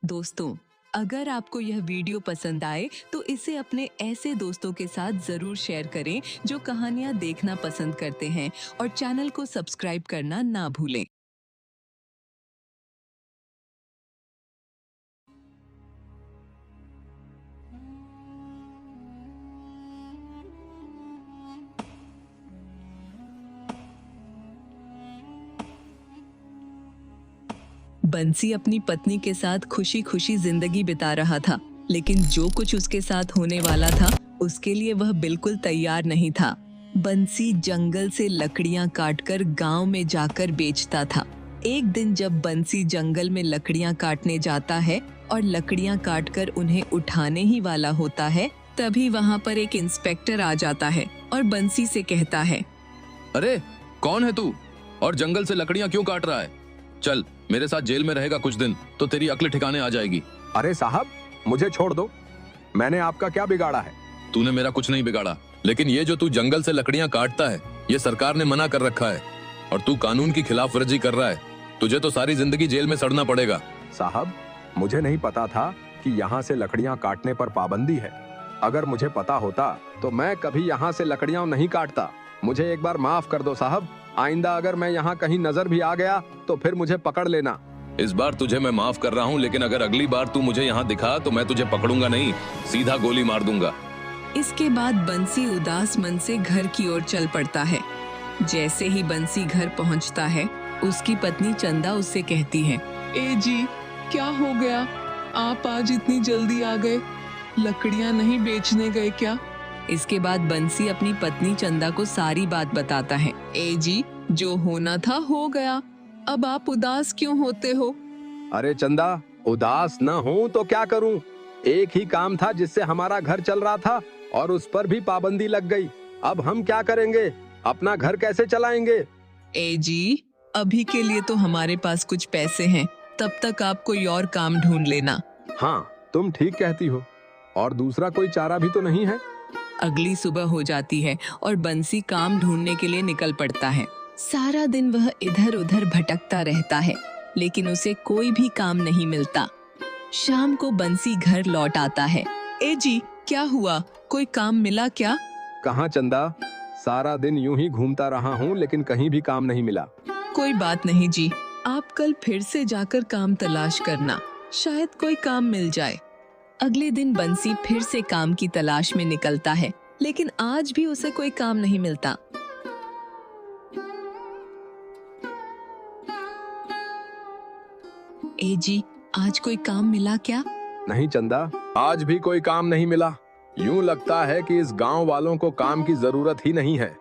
दोस्तों, अगर आपको यह वीडियो पसंद आए तो इसे अपने ऐसे दोस्तों के साथ जरूर शेयर करें जो कहानियां देखना पसंद करते हैं और चैनल को सब्सक्राइब करना ना भूलें। बंसी अपनी पत्नी के साथ खुशी खुशी जिंदगी बिता रहा था, लेकिन जो कुछ उसके साथ होने वाला था उसके लिए वह बिल्कुल तैयार नहीं था। बंसी जंगल से लकड़ियां काटकर गांव में जाकर बेचता था। एक दिन जब बंसी जंगल में लकड़ियां काटने जाता है और लकड़ियां काटकर उन्हें उठाने ही वाला होता है, तभी वहां पर एक इंस्पेक्टर आ जाता है और बंसी से कहता है, अरे कौन है तू और जंगल से लकड़ियां क्यों काट रहा है? चल मेरे साथ जेल में रहेगा कुछ दिन तो तेरी अक्ल ठिकाने आ जाएगी। अरे साहब, मुझे छोड़ दो। मैंने आपका क्या बिगाड़ा है? तूने मेरा कुछ नहीं बिगाड़ा, लेकिन ये जो तू जंगल से लकड़ियां काटता है ये सरकार ने मना कर रखा है और तू कानून की खिलाफ वर्जी कर रहा है। तुझे तो सारी जिंदगी जेल में सड़ना पड़ेगा। साहब, मुझे नहीं पता था कि यहाँ से लकड़ियाँ काटने पर पाबंदी है। अगर मुझे पता होता तो मैं कभी यहाँ से लकड़ियाँ नहीं काटता। मुझे एक बार माफ कर दो साहब। आइंदा अगर मैं यहाँ कहीं नजर भी आ गया तो फिर मुझे पकड़ लेना। इस बार तुझे मैं माफ कर रहा हूँ, लेकिन अगर अगली बार तू मुझे यहाँ दिखा तो मैं तुझे पकड़ूंगा नहीं, सीधा गोली मार दूंगा। इसके बाद बंसी उदास मन से घर की ओर चल पड़ता है। जैसे ही बंसी घर पहुंचता है, उसकी पत्नी चंदा उससे कहती है, ए जी, क्या हो गया? आप आज इतनी जल्दी आ गए? लकड़ियां नहीं बेचने गए क्या? इसके बाद बंसी अपनी पत्नी चंदा को सारी बात बताता है। ए जी, जो होना था हो गया, अब आप उदास क्यों होते हो? अरे चंदा, उदास न हूँ तो क्या करूँ? एक ही काम था जिससे हमारा घर चल रहा था और उस पर भी पाबंदी लग गई। अब हम क्या करेंगे? अपना घर कैसे चलाएंगे? ए जी, अभी के लिए तो हमारे पास कुछ पैसे हैं, तब तक आप कोई और काम ढूंढ लेना। हाँ, तुम ठीक कहती हो। और दूसरा कोई चारा भी तो नहीं है? अगली सुबह हो जाती है और बंसी काम ढूंढने के लिए निकल पड़ता है। सारा दिन वह इधर उधर भटकता रहता है, लेकिन उसे कोई भी काम नहीं मिलता। शाम को बंसी घर लौट आता है। ए जी, क्या हुआ? कोई काम मिला क्या? कहाँ चंदा, सारा दिन यूं ही घूमता रहा हूँ लेकिन कहीं भी काम नहीं मिला। कोई बात नहीं जी, आप कल फिर से जाकर काम तलाश करना, शायद कोई काम मिल जाए। अगले दिन बंसी फिर से काम की तलाश में निकलता है, लेकिन आज भी उसे कोई काम नहीं मिलता। ए जी, आज कोई काम मिला क्या? नहीं चंदा, आज भी कोई काम नहीं मिला। यूं लगता है कि इस गांव वालों को काम की जरूरत ही नहीं है।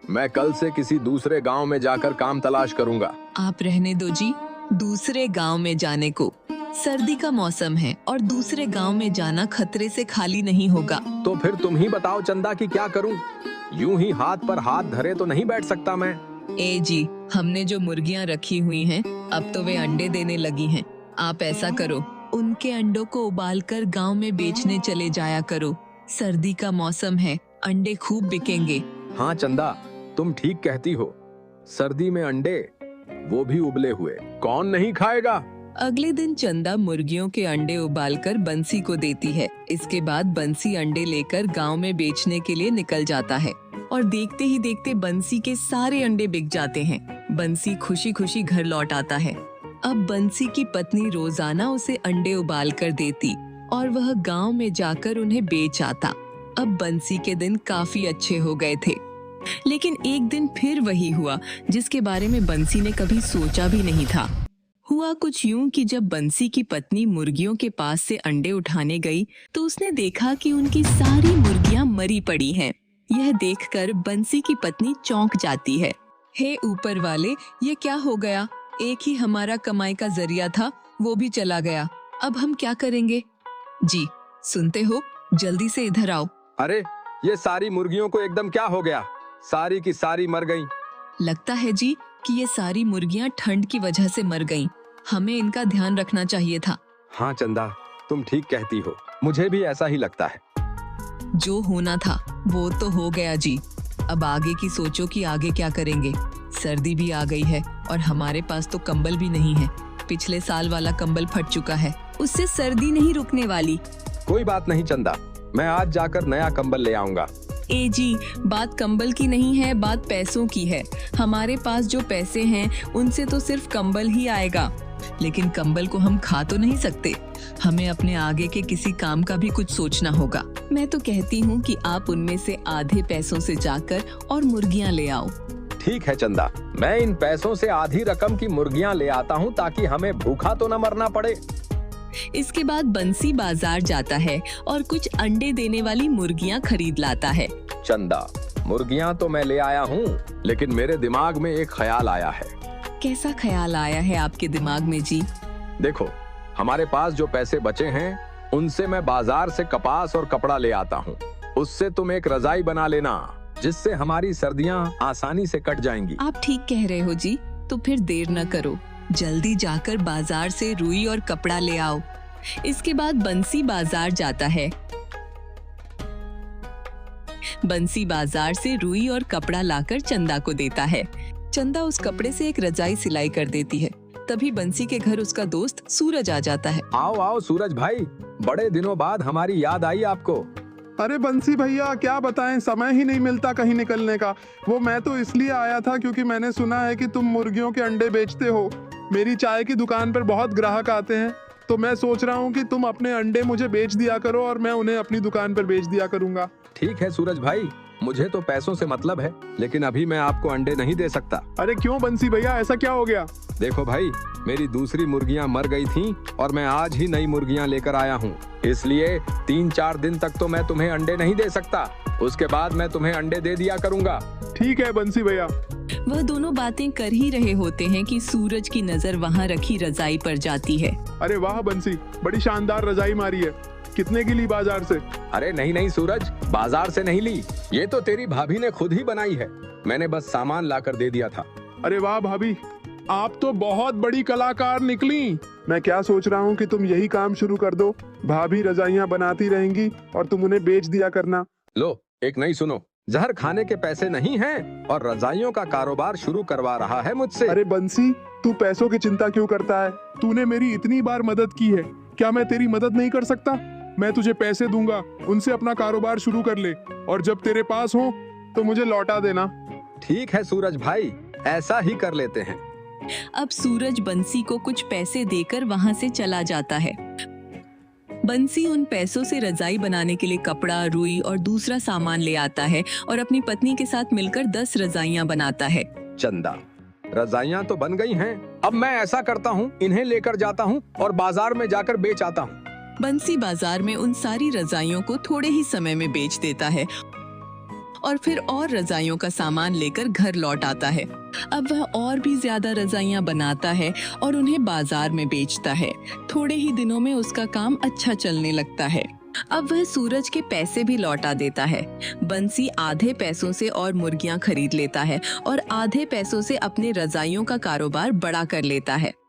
मैं कल से किसी दूसरे गांव में जाकर काम तलाश करूंगा। आप रहने दो जी, दूसरे गांव में जाने को। सर्दी का मौसम है और दूसरे गांव में जाना खतरे से खाली नहीं होगा। तो फिर तुम ही बताओ चंदा कि क्या करूं? यूं ही हाथ पर हाथ धरे तो नहीं बैठ सकता मैं। ए जी, हमने जो मुर्गियां रखी हुई हैं, अब तो वे अंडे देने लगी हैं। आप ऐसा करो, उनके अंडों को उबालकर गांव में बेचने चले जाया करो। सर्दी का मौसम है, अंडे खूब बिकेंगे। हाँ चंदा, तुम ठीक कहती हो। सर्दी में अंडे, वो भी उबले हुए, कौन नहीं खाएगा? अगले दिन चंदा मुर्गियों के अंडे उबालकर बंसी को देती है। इसके बाद बंसी अंडे लेकर गांव में बेचने के लिए निकल जाता है और देखते ही देखते बंसी के सारे अंडे बिक जाते हैं। बंसी खुशी खुशी घर लौट आता है। अब बंसी की पत्नी रोजाना उसे अंडे उबाल कर देती और वह गांव में जाकर उन्हें बेच आता। अब बंसी के दिन काफी अच्छे हो गए थे, लेकिन एक दिन फिर वही हुआ जिसके बारे में बंसी ने कभी सोचा भी नहीं था। हुआ कुछ यूं कि जब बंसी की पत्नी मुर्गियों के पास से अंडे उठाने गई तो उसने देखा कि उनकी सारी मुर्गियां मरी पड़ी हैं। यह देखकर बंसी की पत्नी चौंक जाती है। हे ऊपर वाले, ये क्या हो गया? एक ही हमारा कमाई का जरिया था, वो भी चला गया। अब हम क्या करेंगे? जी, सुनते हो? जल्दी से इधर आओ। अरे, ये सारी मुर्गियों को एकदम क्या हो गया? सारी की सारी मर गईं। लगता है जी कि ये सारी मुर्गियां ठंड की वजह से मर गईं। हमें इनका ध्यान रखना चाहिए था। हाँ चंदा, तुम ठीक कहती हो। मुझे भी ऐसा ही लगता है। जो होना था वो तो हो गया जी। अब आगे की सोचो कि आगे क्या करेंगे। सर्दी भी आ गई है और हमारे पास तो कंबल भी नहीं है। पिछले साल वाला कंबल फट चुका है। उससे सर्दी नहीं रुकने वाली। कोई बात नहीं चंदा, मैं आज जाकर नया कंबल ले आऊंगा। ए जी, बात कंबल की नहीं है, बात पैसों की है। हमारे पास जो पैसे हैं उनसे तो सिर्फ कंबल ही आएगा। लेकिन कंबल को हम खा तो नहीं सकते। हमें अपने आगे के किसी काम का भी कुछ सोचना होगा। मैं तो कहती हूँ कि आप उनमें से आधे पैसों से जाकर और मुर्गियाँ ले आओ। ठीक है चंदा, मैं इन पैसों से आधी रकम की मुर्गियाँ ले आता हूँ ताकि हमें भूखा तो न मरना पड़े। इसके बाद बंसी बाजार जाता है और कुछ अंडे देने वाली मुर्गियाँ खरीद लाता है। चंदा, मुर्गियाँ तो मैं ले आया हूँ, लेकिन मेरे दिमाग में एक ख्याल आया है। कैसा ख्याल आया है आपके दिमाग में जी? देखो, हमारे पास जो पैसे बचे हैं उनसे मैं बाजार से कपास और कपड़ा ले आता हूँ। उससे तुम एक रजाई बना लेना जिससे हमारी सर्दियाँ आसानी से कट जाएंगी। आप ठीक कह रहे हो जी, तो फिर देर न करो, जल्दी जाकर बाजार से रुई और कपड़ा ले आओ। इसके बाद बंसी बाजार जाता है। बंसी बाजार से रुई और कपड़ा लाकर चंदा को देता है। चंदा उस कपड़े से एक रजाई सिलाई कर देती है। तभी बंसी के घर उसका दोस्त सूरज आ जाता है। आओ आओ सूरज भाई, बड़े दिनों बाद हमारी याद आई आपको। अरे बंसी भैया, क्या बताएं, समय ही नहीं मिलता कहीं निकलने का। वो मैं तो इसलिए आया था क्योंकि मैंने सुना है कि तुम मुर्गियों के अंडे बेचते हो। मेरी चाय की दुकान पर बहुत ग्राहक आते हैं, तो मैं सोच रहा हूँ कि तुम अपने अंडे मुझे बेच दिया करो और मैं उन्हें अपनी दुकान पर बेच दिया करूँगा। ठीक है सूरज भाई, मुझे तो पैसों से मतलब है, लेकिन अभी मैं आपको अंडे नहीं दे सकता। अरे क्यों बंसी भैया, ऐसा क्या हो गया? देखो भाई, मेरी दूसरी मुर्गियां मर गई थीं और मैं आज ही नई मुर्गियां लेकर आया हूं, इसलिए 3-4 दिन तक तो मैं तुम्हें अंडे नहीं दे सकता। उसके बाद मैं तुम्हें अंडे दे दिया करूंगा। ठीक है बंसी भैया। वह दोनों बातें कर ही रहे होते हैं कि सूरज की नजर वहाँ रखी रजाई पर जाती है। अरे वाह बंसी, बड़ी शानदार रजाई मारी है। कितने की ली बाजार से? अरे नहीं नहीं सूरज, बाजार से नहीं ली, ये तो तेरी भाभी ने खुद ही बनाई है। मैंने बस सामान लाकर दे दिया था। अरे वाह भाभी, आप तो बहुत बड़ी कलाकार निकली। मैं क्या सोच रहा हूँ कि तुम यही काम शुरू कर दो। भाभी रजाइयाँ बनाती रहेंगी और तुम उन्हें बेच दिया करना। लो, एक नहीं सुनो, जहर खाने के पैसे नहीं हैं और रजाइयों का कारोबार शुरू करवा रहा है मुझसे। अरे बंसी, तू पैसों की चिंता क्यों करता है? तूने मेरी इतनी बार मदद की है, क्या मैं तेरी मदद नहीं कर सकता? मैं तुझे पैसे दूंगा, उनसे अपना कारोबार शुरू कर ले और जब तेरे पास हो तो मुझे लौटा देना। ठीक है सूरज भाई, ऐसा ही कर लेते हैं। अब सूरज बंसी को कुछ पैसे देकर वहाँ से चला जाता है। बंसी उन पैसों से रजाई बनाने के लिए कपड़ा, रुई और दूसरा सामान ले आता है और अपनी पत्नी के साथ मिलकर 10 रजाइयाँ बनाता है। चंदा, रजाइयाँ तो बन गई हैं, अब मैं ऐसा करता हूँ, इन्हें लेकर जाता हूँ और बाजार में जाकर बेच आता हूँ। बंसी बाजार में उन सारी रजाइयों को थोड़े ही समय में बेच देता है और फिर और रजाइयों का सामान लेकर घर लौट आता है। अब वह और भी ज्यादा रजाइयाँ बनाता है और उन्हें बाजार में बेचता है। थोड़े ही दिनों में उसका काम अच्छा चलने लगता है। अब वह सूरज के पैसे भी लौटा देता है। बंसी आधे पैसों से और मुर्गियाँ खरीद लेता है और आधे पैसों से अपने रजाइयों का कारोबार बड़ा कर लेता है।